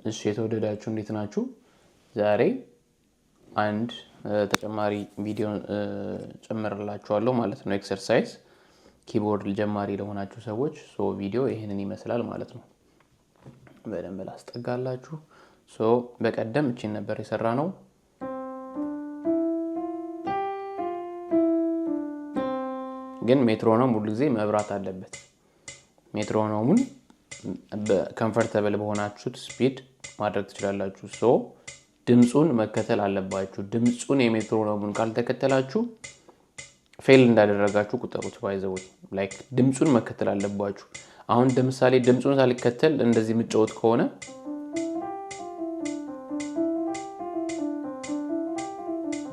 እሺ የተወደዳችሁ እንዴት ናችሁ? ዛሬ አንድ ተጨማሪ ቪዲዮ ጨምርላችኋለሁ ማለት ነው። ኤክሰርሳይዝ ኪቦርድ ጀማሪ ለሆናችሁ ሰዎች ቪዲዮ ይሄንን ይመስላል ማለት ነው። በደንብ ላስጠጋላችሁ። በቀደም እቺን ነበር የሰራነው። ግን ሜትሮኖም ሁሉ ጊዜ መብራት አለበት። ሜትሮኖሙን በኮምፎርታብል በሆናችሁት ስፒድ ማድረግ ትችላላችሁ። ድምጹን መከተል አለባችሁ። ድምጹን የሜትሮኖሙን ካልተከተላችሁ ፌል እንዳደረጋችሁ ቁጠሩት። ባይዘው ላይክ ድምጹን መከተል አለባችሁ። አሁን ለምሳሌ ድምጹን ሳልከተል እንደዚህ ምጫወት ከሆነ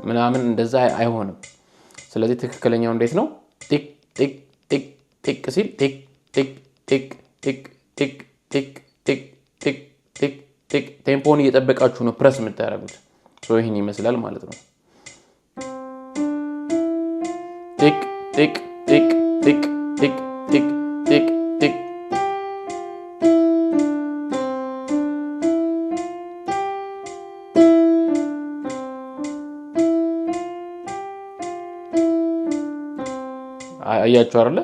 ምናምን እንደዛ አይሆንም። ስለዚህ ትክክለኛው እንዴት ነው? ቲክ ቲክ ቲክ ቲክ ሲል ቲክ ቲክ ቲክ ቲክ ቲክ ቲክ ቲክ ቲክ ቲክ ቲክ ቴምፖን እየጠበቃችሁ ነው ፕረስ የምታደርጉት። ይሄን ይመስላል ማለት ነው። ቲክ ቲክ ቲክ ቲክ ቲክ ቲክ ቲክ ቲክ አያችሁ አይደለ?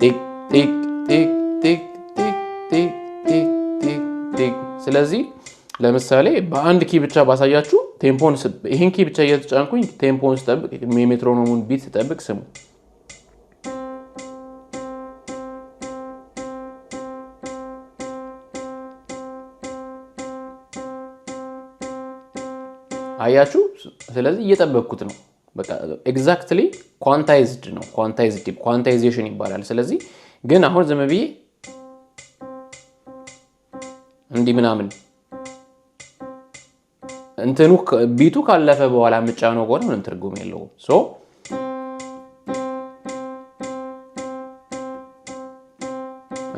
ቲክ ቲክ ቲክ ቲክ ቲክ ቲክ ቲክ ቲክ ቲክ። ስለዚህ ለምሳሌ በአንድ ኪ ብቻ ባሳያችሁ ቴምፖን ይሄን ኪ ብቻ እየተጫንኩኝ ቴምፖን ስጠብቅ የሜትሮኖሙን ቢት ስጠብቅ ስሙ። አያችሁ? ስለዚህ እየጠበቅኩት ነው። በቃ ኤግዛክትሊ ኳንታይዝድ ነው። ኳንታይዜሽን ይባላል። ስለዚህ ግን አሁን ዝም ብዬ እንዲህ ምናምን እንትኑ ቢቱ ካለፈ በኋላ ምጫነው ከሆነ ምንም ትርጉም የለውም።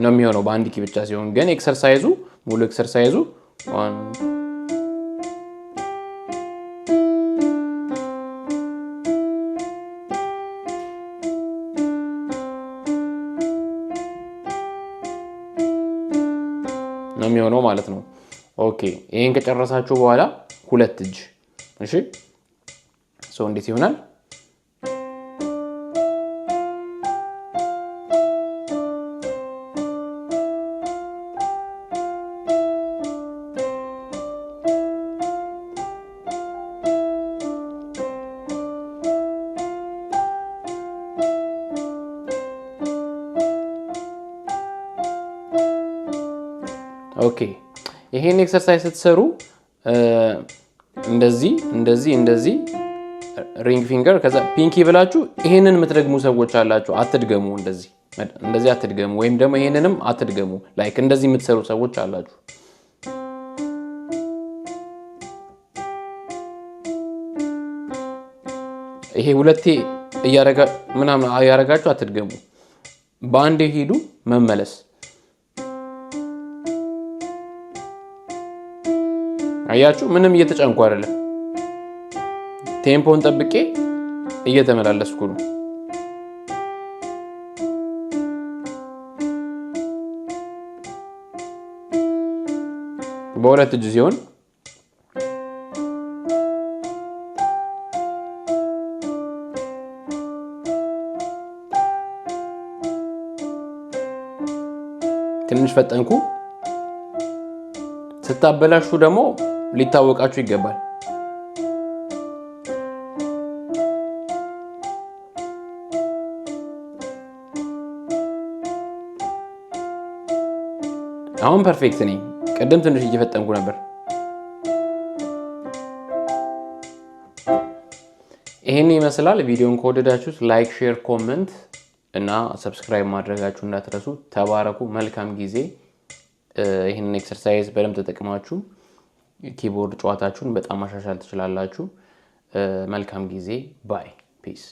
ነው የሚሆነው በአንድ ኪ ብቻ ሲሆን፣ ግን ኤክሰርሳይዙ ሙሉ ኤክሰርሳይዙ ነው የሚሆነው ማለት ነው። ኦኬ ይሄን ከጨረሳችሁ በኋላ ሁለት እጅ እሺ። እንዴት ይሆናል? ኦኬ ይሄን ኤክሰርሳይዝ ስትሰሩ እንደዚህ እንደዚህ እንደዚህ ሪንግ ፊንገር ከዛ ፒንኪ ብላችሁ ይሄንን የምትደግሙ ሰዎች አላችሁ። አትድገሙ፣ እንደዚህ አትድገሙ። ወይም ደግሞ ይሄንንም አትድገሙ። ላይክ እንደዚህ የምትሰሩ ሰዎች አላችሁ። ይሄ ሁለቴ እያረጋችሁ አትድገሙ። በአንዴ ሂዱ፣ መመለስ። አያችሁ? ምንም እየተጫንኩ አይደለም። ቴምፖን ጠብቄ እየተመላለስኩ ነው። በሁለት እጅ ሲሆን ትንሽ ፈጠንኩ። ስታበላሹ ደግሞ ሊታወቃችሁ ይገባል። አሁን ፐርፌክት ነኝ። ቀደም ትንሽ እየፈጠንኩ ነበር። ይሄን ይመስላል። ቪዲዮን ከወደዳችሁት ላይክ፣ ሼር፣ ኮሜንት እና ሰብስክራይብ ማድረጋችሁ እንዳትረሱ። ተባረኩ። መልካም ጊዜ። ይሄንን ኤክሰርሳይዝ በደንብ ተጠቅማችሁ ኪቦርድ ጨዋታችሁን በጣም ማሻሻል ትችላላችሁ። መልካም ጊዜ። ባይ ፒስ